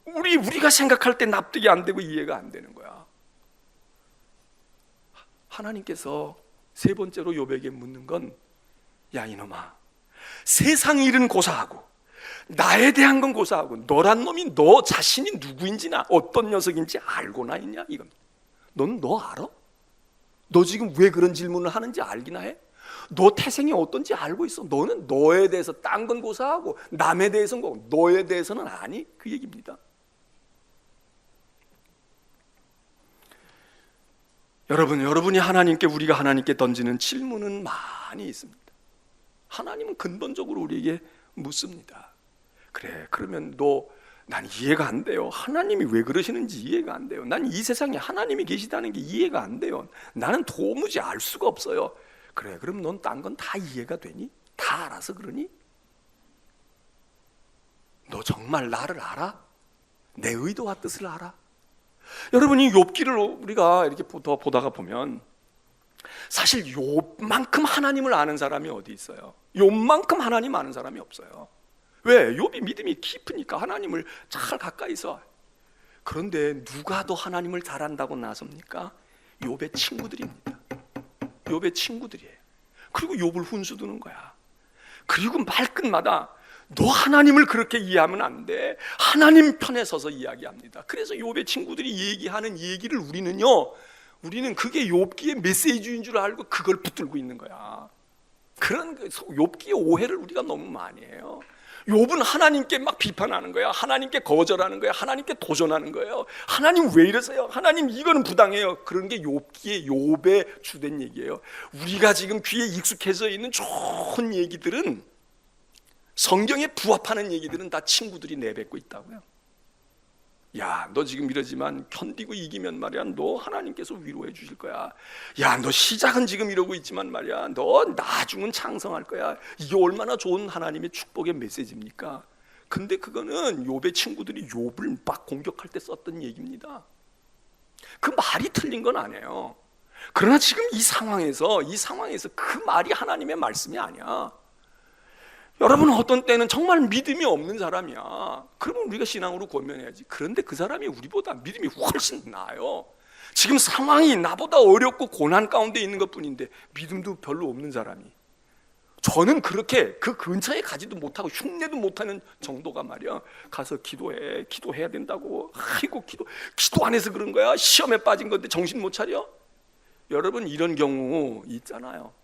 우리가 생각할 때 납득이 안 되고 이해가 안 되는 거야. 하나님께서 세 번째로 욥에게 묻는 건, 야 이놈아, 세상 일은 고사하고 나에 대한 건 고사하고 너란 놈이 너 자신이 누구인지나 어떤 녀석인지 알고나 있냐 이겁니다. 너 알아? 너 지금 왜 그런 질문을 하는지 알기나 해? 너 태생이 어떤지 알고 있어? 너는 너에 대해서 딴 건 고사하고 남에 대해서는 고사하고 너에 대해서는 아니? 그 얘기입니다. 여러분이 우리가 하나님께 던지는 질문은 많이 있습니다. 하나님은 근본적으로 우리에게 묻습니다. 그래, 그러면 난 이해가 안 돼요. 하나님이 왜 그러시는지 이해가 안 돼요. 난 이 세상에 하나님이 계시다는 게 이해가 안 돼요. 나는 도무지 알 수가 없어요. 그래, 그럼 넌 딴 건 다 이해가 되니? 다 알아서 그러니? 너 정말 나를 알아? 내 의도와 뜻을 알아? 여러분이 욥기를 우리가 이렇게 보다가 보면 사실 욥만큼 하나님을 아는 사람이 어디 있어요? 욥만큼 하나님 아는 사람이 없어요. 왜? 욥이 믿음이 깊으니까 하나님을 잘 가까이서. 그런데 누가 더 하나님을 잘 안다고 나섭니까? 욥의 친구들입니다. 욥의 친구들이에요. 그리고 욥을 훈수 두는 거야. 그리고 말끝마다 너 하나님을 그렇게 이해하면 안 돼. 하나님 편에 서서 이야기합니다. 그래서 욥의 친구들이 얘기하는 얘기를 우리는 그게 욥기의 메시지인 줄 알고 그걸 붙들고 있는 거야. 그런 욥기의 오해를 우리가 너무 많이 해요. 욥은 하나님께 막 비판하는 거야. 하나님께 거절하는 거야. 하나님께 도전하는 거예요. 하나님 왜 이러세요? 하나님 이거는 부당해요. 그런 게 욥의 주된 얘기예요. 우리가 지금 귀에 익숙해져 있는 좋은 얘기들은, 성경에 부합하는 얘기들은 다 친구들이 내뱉고 있다고요. 야, 너 지금 이러지만 견디고 이기면 말이야, 너 하나님께서 위로해 주실 거야. 야, 너 시작은 지금 이러고 있지만 말이야, 너 나중은 창성할 거야. 이게 얼마나 좋은 하나님의 축복의 메시지입니까? 근데 그거는 욥의 친구들이 욥을 막 공격할 때 썼던 얘기입니다. 그 말이 틀린 건 아니에요. 그러나 지금 이 상황에서 그 말이 하나님의 말씀이 아니야. 여러분은 어떤 때는 정말 믿음이 없는 사람이야. 그러면 우리가 신앙으로 권면해야지. 그런데 그 사람이 우리보다 믿음이 훨씬 나아요. 지금 상황이 나보다 어렵고 고난 가운데 있는 것뿐인데 믿음도 별로 없는 사람이, 저는 그렇게 그 근처에 가지도 못하고 흉내도 못하는 정도가 말이야, 가서 기도해야 된다고. 아이고, 기도 안 해서 그런 거야. 시험에 빠진 건데 정신 못 차려? 여러분, 이런 경우 있잖아요.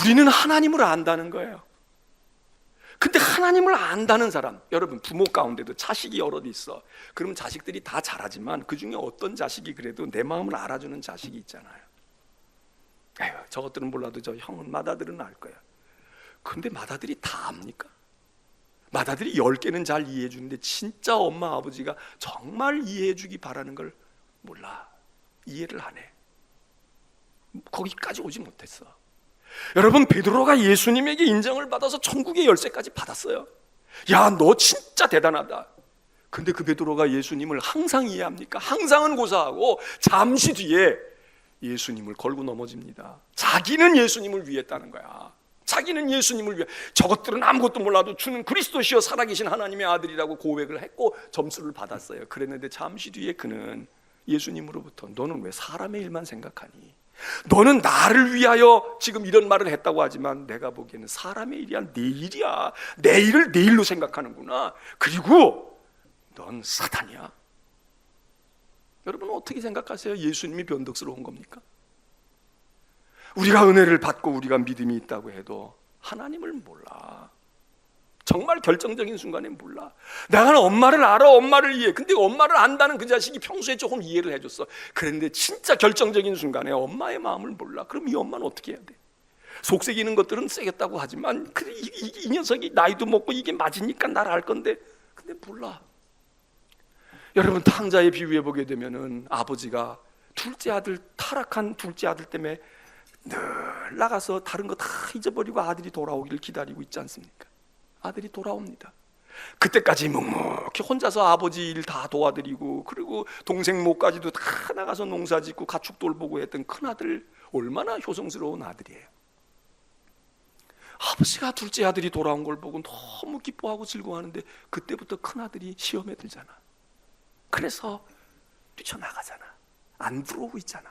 우리는 하나님을 안다는 거예요. 근데 하나님을 안다는 사람, 여러분 부모 가운데도 자식이 여럿 있어. 그럼 자식들이 다 잘하지만 그 중에 어떤 자식이 그래도 내 마음을 알아주는 자식이 있잖아요. 에휴, 저것들은 몰라도 저 형은 맏아들은 알 거야. 근데 맏아들이 다 압니까? 맏아들이 10개는 잘 이해해 주는데 진짜 엄마 아버지가 정말 이해해 주기 바라는 걸 몰라. 이해를 안 해. 거기까지 오지 못했어. 여러분, 베드로가 예수님에게 인정을 받아서 천국의 열쇠까지 받았어요. 야, 너 진짜 대단하다. 근데 그 베드로가 예수님을 항상 이해합니까? 항상은 고사하고 잠시 뒤에 예수님을 걸고 넘어집니다. 자기는 예수님을 위했다는 거야. 자기는 예수님을 위해, 저것들은 아무것도 몰라도 주는 그리스도시여 살아계신 하나님의 아들이라고 고백을 했고 점수를 받았어요. 그랬는데 잠시 뒤에 그는 예수님으로부터 너는 왜 사람의 일만 생각하니? 너는 나를 위하여 지금 이런 말을 했다고 하지만 내가 보기에는 사람의 일이 아니라 내 일이야. 내 일을 내 일로 생각하는구나. 그리고 넌 사탄이야. 여러분 어떻게 생각하세요? 예수님이 변덕스러운 겁니까? 우리가 은혜를 받고 우리가 믿음이 있다고 해도 하나님을 몰라. 정말 결정적인 순간에 몰라. 내가 엄마를 알아, 엄마를 이해해. 근데 엄마를 안다는 그 자식이 평소에 조금 이해를 해줬어. 그런데 진짜 결정적인 순간에 엄마의 마음을 몰라. 그럼 이 엄마는 어떻게 해야 돼? 속색이는 것들은 세겠다고 하지만 그래, 이 녀석이 나이도 먹고 이게 맞으니까 나를 알 건데, 근데 몰라. 여러분, 탕자의 비유해 보게 되면은 아버지가 타락한 둘째 아들 때문에 늘 나가서 다른 거 다 잊어버리고 아들이 돌아오기를 기다리고 있지 않습니까? 아들이 돌아옵니다. 그때까지 묵묵히 혼자서 아버지 일 다 도와드리고, 그리고 동생 모까지도 다 나가서 농사 짓고 가축 돌보고 했던 큰아들, 얼마나 효성스러운 아들이에요. 아버지가 둘째 아들이 돌아온 걸 보고 너무 기뻐하고 즐거워하는데 그때부터 큰아들이 시험에 들잖아. 그래서 뛰쳐나가잖아. 안 들어오고 있잖아.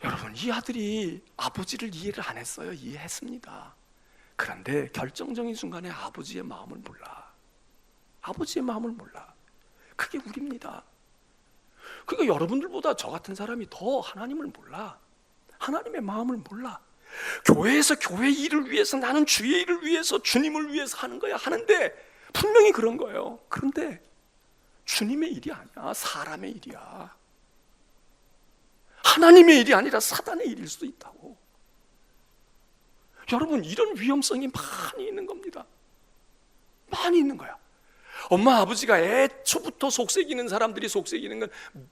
여러분, 이 아들이 아버지를 이해를 안 했어요? 이해했습니다. 그런데 결정적인 순간에 아버지의 마음을 몰라. 아버지의 마음을 몰라. 그게 우리입니다. 그러니까 여러분들보다 저 같은 사람이 더 하나님을 몰라. 하나님의 마음을 몰라. 교회에서 교회 일을 위해서, 나는 주의 일을 위해서, 주님을 위해서 하는 거야. 하는데 분명히 그런 거예요. 그런데 주님의 일이 아니야. 사람의 일이야. 하나님의 일이 아니라 사단의 일일 수도 있다고. 여러분, 이런 위험성이 많이 있는 겁니다. 많이 있는 거야. 엄마 아버지가 애초부터 속삭이는 사람들이 속삭이는 건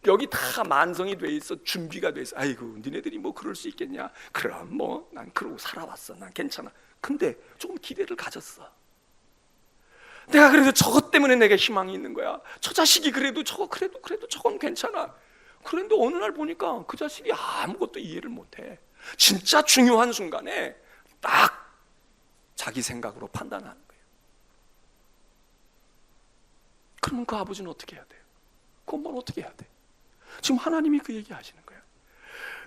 여기 다 만성이 돼 있어. 준비가 돼 있어. 아이고 니네들이 뭐 그럴 수 있겠냐. 그럼 뭐 난 그러고 살아왔어. 난 괜찮아. 근데 조금 기대를 가졌어. 내가 그래도 저것 때문에 내가 희망이 있는 거야. 저 자식이 그래도 저건 괜찮아. 그런데 어느 날 보니까 그 자식이 아무것도 이해를 못해. 진짜 중요한 순간에 딱 자기 생각으로 판단하는 거예요. 그러면 그 아버지는 어떻게 해야 돼요? 그건 뭘 어떻게 해야 돼? 지금 하나님이 그 얘기 하시는 거예요.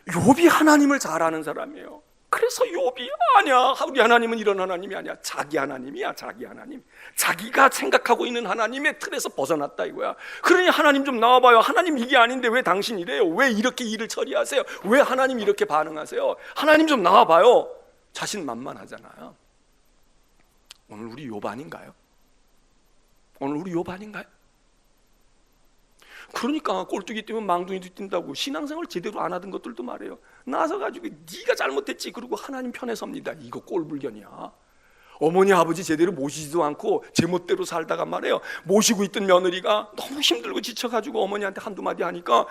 욥이 하나님을 잘 아는 사람이에요. 그래서 욥이 아니야, 우리 하나님은 이런 하나님이 아니야. 자기 하나님이야. 자기 하나님. 자기가 생각하고 있는 하나님의 틀에서 벗어났다 이거야. 그러니 하나님 좀 나와봐요. 하나님 이게 아닌데 왜 당신 이래요? 왜 이렇게 일을 처리하세요? 왜 하나님 이렇게 반응하세요? 하나님 좀 나와봐요. 자신만만하잖아요. 오늘 우리 욥 아닌가요? 오늘 우리 욥 아닌가요? 그러니까 꼴뚜기 뛰면 망둥이도 뛴다고. 신앙생활 제대로 안 하던 것들도 말해요. 나서가지고 네가 잘못했지 그러고 하나님 편에 섭니다. 이거 꼴불견이야. 어머니 아버지 제대로 모시지도 않고 제멋대로 살다가 말해요. 모시고 있던 며느리가 너무 힘들고 지쳐가지고 어머니한테 한두 마디 하니까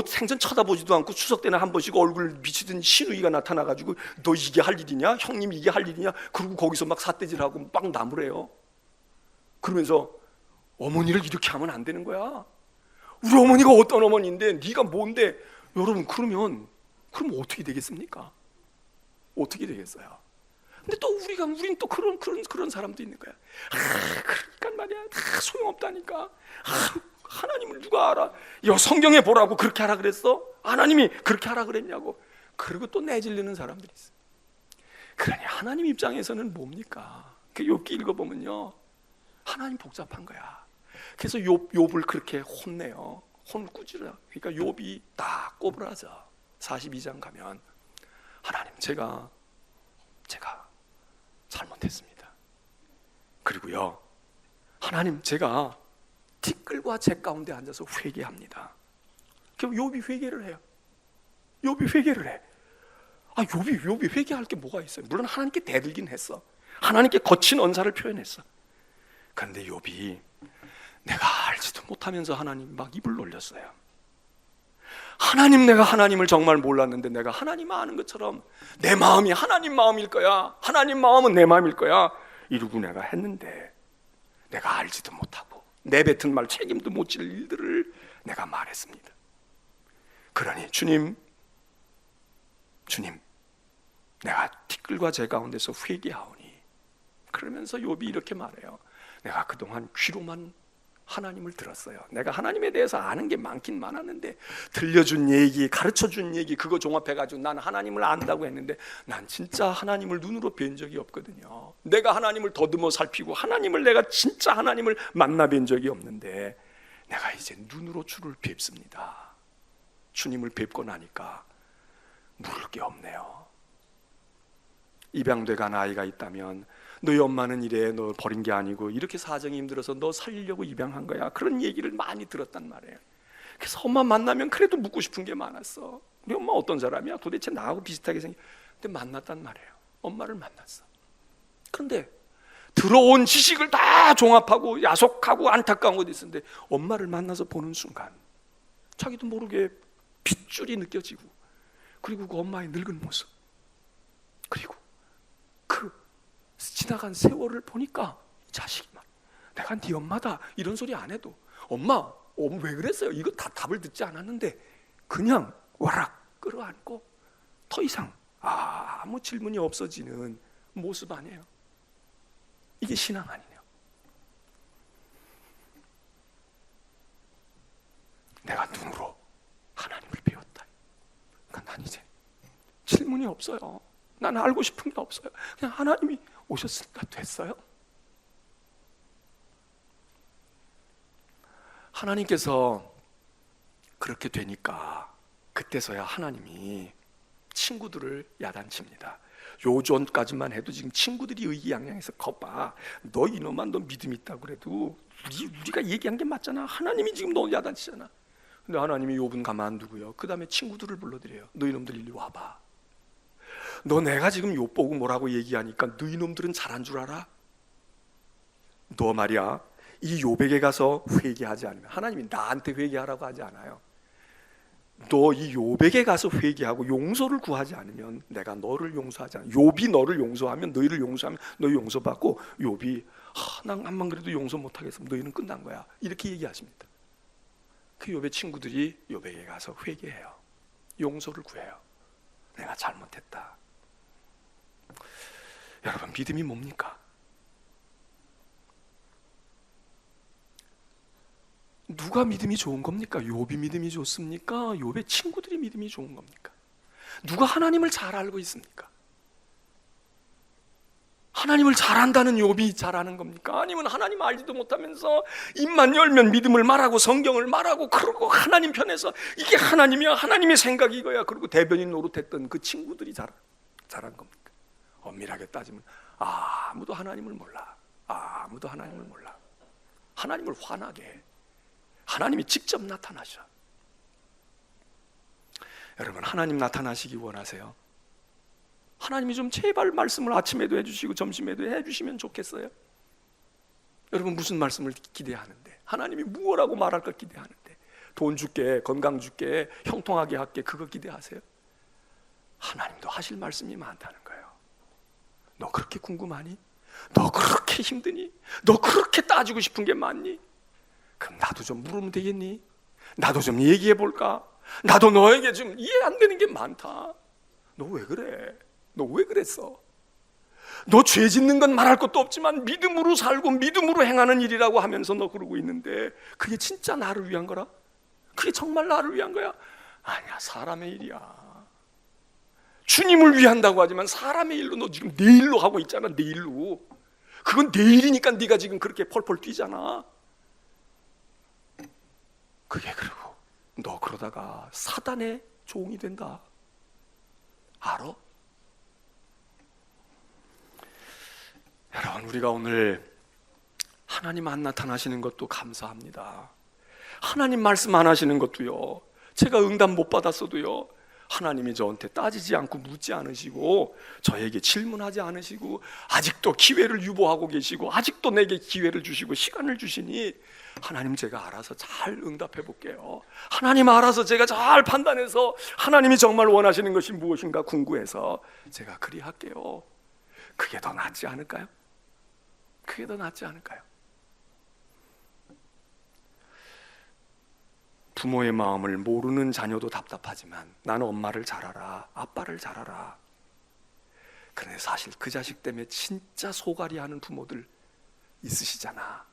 생전 쳐다보지도 않고 추석 때는 한 번씩 얼굴 비치던 시누이가 나타나가지고 너 이게 할 일이냐? 형님 이게 할 일이냐? 그러고 거기서 막 삿대질하고 막 나무래요. 그러면서 어머니를 이렇게 하면 안 되는 거야. 우리 어머니가 어떤 어머니인데 네가 뭔데? 여러분 그럼 어떻게 되겠습니까? 어떻게 되겠어요? 근데 또 우린 또 그런 사람도 있는 거야. 그러니까 말이야, 다 소용없다니까. 하나님을 누가 알아? 성경에 보라고 그렇게 하라 그랬어? 하나님이 그렇게 하라 그랬냐고. 그리고 또 내질리는 사람들이 있어. 그러니 하나님 입장에서는 뭡니까? 그 욥기 읽어보면요, 하나님 복잡한 거야. 그래서 욥을 그렇게 혼내요. 혼을 꾸짖어요. 그러니까 욥이 딱 꼬부라져. 42장 가면 하나님 제가 잘못했습니다. 그리고요, 하나님 제가 티끌과 재 가운데 앉아서 회개합니다. 그럼 욥이 회개를 해요. 욥이 회개를 해. 욥이 회개할 게 뭐가 있어요? 물론 하나님께 대들긴 했어. 하나님께 거친 언사를 표현했어. 그런데 욥이 내가 알지도 못하면서 하나님 막 입을 놀렸어요. 하나님, 내가 하나님을 정말 몰랐는데 내가 하나님 아는 것처럼 내 마음이 하나님 마음일 거야, 하나님 마음은 내 마음일 거야 이러고 내가 했는데 내가 알지도 못하고 내뱉은 말 책임도 못 질 일들을 내가 말했습니다. 그러니 주님 내가 티끌과 재 가운데서 회개하오니. 그러면서 욥이 이렇게 말해요. 내가 그동안 귀로만 하나님을 들었어요. 내가 하나님에 대해서 아는 게 많긴 많았는데 들려준 얘기, 가르쳐준 얘기 그거 종합해가지고 난 하나님을 안다고 했는데 난 진짜 하나님을 눈으로 뵌 적이 없거든요. 내가 하나님을 더듬어 살피고 내가 진짜 하나님을 만나뵌 적이 없는데 내가 이제 눈으로 주를 뵙습니다. 주님을 뵙고 나니까 물을 게 없네요. 입양돼 간 아이가 있다면 너희 엄마는 이래, 너 버린 게 아니고 이렇게 사정이 힘들어서 너 살리려고 입양한 거야. 그런 얘기를 많이 들었단 말이에요. 그래서 엄마 만나면 그래도 묻고 싶은 게 많았어. 우리 엄마 어떤 사람이야? 도대체 나하고 비슷하게 생긴. 근데 만났단 말이에요. 엄마를 만났어. 그런데 들어온 지식을 다 종합하고 야속하고 안타까운 것도 있었는데 엄마를 만나서 보는 순간 자기도 모르게 핏줄이 느껴지고, 그리고 그 엄마의 늙은 모습, 그리고 그 지나간 세월을 보니까 이 자식이 막 내가 네 엄마다 이런 소리 안 해도 엄마 왜 그랬어요? 이거 다 답을 듣지 않았는데 그냥 와락 끌어안고 더 이상 아무 질문이 없어지는 모습 아니에요? 이게 신앙 아니에요? 내가 눈으로 하나님을 배웠다. 그러니까 난 이제 질문이 없어요. 난 알고 싶은 게 없어요. 그냥 하나님이 오셨으니까 됐어요. 하나님께서 그렇게 되니까 그때서야 하나님이 친구들을 야단칩니다. 요전까지만 해도 지금 친구들이 의기양양해서 거봐, 너 이놈아 너 믿음 있다고 그래도 우리가 얘기한 게 맞잖아. 하나님이 지금 너 야단치잖아. 근데 하나님이 욥은 가만두고요, 그 다음에 친구들을 불러들여요. 너 이놈들 이리 와봐. 너 내가 지금 욥 보고 뭐라고 얘기하니까 너 이놈들은 잘한 줄 알아? 너 말이야, 이 욥에게 가서 회개하지 않으면, 하나님이 나한테 회개하라고 하지 않아요. 너 이 욥에게 가서 회개하고 용서를 구하지 않으면 내가 너를 용서하지 않아. 욥이 너를 용서하면, 너희를 용서하면 너희 용서받고, 욥이 난 암만 그래도 용서 못하겠으면 너희는 끝난 거야, 이렇게 얘기하십니다. 그 욥의 친구들이 욥에게 가서 회개해요. 용서를 구해요. 내가 잘못했다. 여러분, 믿음이 뭡니까? 누가 믿음이 좋은 겁니까? 욥이 믿음이 좋습니까? 욥의 친구들이 믿음이 좋은 겁니까? 누가 하나님을 잘 알고 있습니까? 하나님을 잘 안다는 욥이 잘하는 겁니까? 아니면 하나님 알지도 못하면서 입만 열면 믿음을 말하고 성경을 말하고 그러고 하나님 편에서 이게 하나님이야, 하나님의 생각이 이거야, 그리고 대변인 노릇했던 그 친구들이 잘한 겁니까? 엄밀하게 따지면 아무도 하나님을 몰라. 아무도 하나님을 몰라. 하나님을 화나게 해. 하나님이 직접 나타나셔. 여러분, 하나님 나타나시기 원하세요? 하나님이 좀 제발 말씀을 아침에도 해주시고 점심에도 해주시면 좋겠어요? 여러분, 무슨 말씀을 기대하는데? 하나님이 무엇라고 말할까 기대하는데? 돈 줄게, 건강 줄게, 형통하게 할게, 그거 기대하세요? 하나님도 하실 말씀이 많다는 거예요. 너 그렇게 궁금하니? 너 그렇게 힘드니? 너 그렇게 따지고 싶은 게 많니? 그럼 나도 좀 물으면 되겠니? 나도 좀 얘기해 볼까? 나도 너에게 좀 이해 안 되는 게 많다. 너 왜 그래? 너 왜 그랬어? 너 죄 짓는 건 말할 것도 없지만 믿음으로 살고 믿음으로 행하는 일이라고 하면서 너 그러고 있는데, 그게 진짜 나를 위한 거라? 그게 정말 나를 위한 거야? 아니야, 사람의 일이야. 주님을 위한다고 하지만 사람의 일로 너 지금 내 일로 하고 있잖아. 내 일로. 그건 내 일이니까 네가 지금 그렇게 펄펄 뛰잖아. 그게 그리고 너 그러다가 사단의 종이 된다. 알아? 여러분, 우리가 오늘 하나님 안 나타나시는 것도 감사합니다. 하나님 말씀 안 하시는 것도요, 제가 응답 못 받았어도요, 하나님이 저한테 따지지 않고 묻지 않으시고 저에게 질문하지 않으시고 아직도 기회를 유보하고 계시고 아직도 내게 기회를 주시고 시간을 주시니, 하나님 제가 알아서 잘 응답해 볼게요. 하나님 알아서 제가 잘 판단해서 하나님이 정말 원하시는 것이 무엇인가 궁구해서 제가 그리할게요. 그게 더 낫지 않을까요? 그게 더 낫지 않을까요? 부모의 마음을 모르는 자녀도 답답하지만 나는 엄마를 잘 알아, 아빠를 잘 알아. 그런데 사실 그 자식 때문에 진짜 소갈이 하는 부모들 있으시잖아.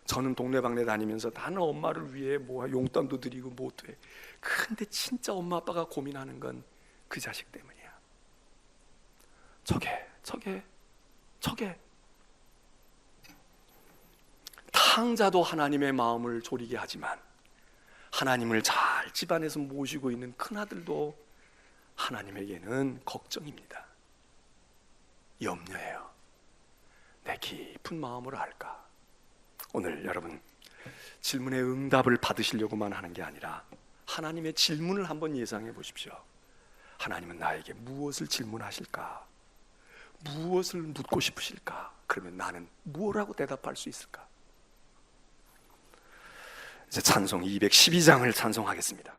저는 동네방네 다니면서 나는 엄마를 위해 뭐 용돈도 드리고 못 해. 근데 진짜 엄마 아빠가 고민하는 건 그 자식 때문이야. 저게 탕자도 하나님의 마음을 졸이게 하지만 하나님을 잘 집안에서 모시고 있는 큰아들도 하나님에게는 걱정입니다. 염려해요. 내 깊은 마음을 알까? 오늘 여러분, 질문의 응답을 받으시려고만 하는 게 아니라 하나님의 질문을 한번 예상해 보십시오. 하나님은 나에게 무엇을 질문하실까? 무엇을 묻고 싶으실까? 그러면 나는 무엇라고 대답할 수 있을까? 이제 찬송 212장을 찬송하겠습니다.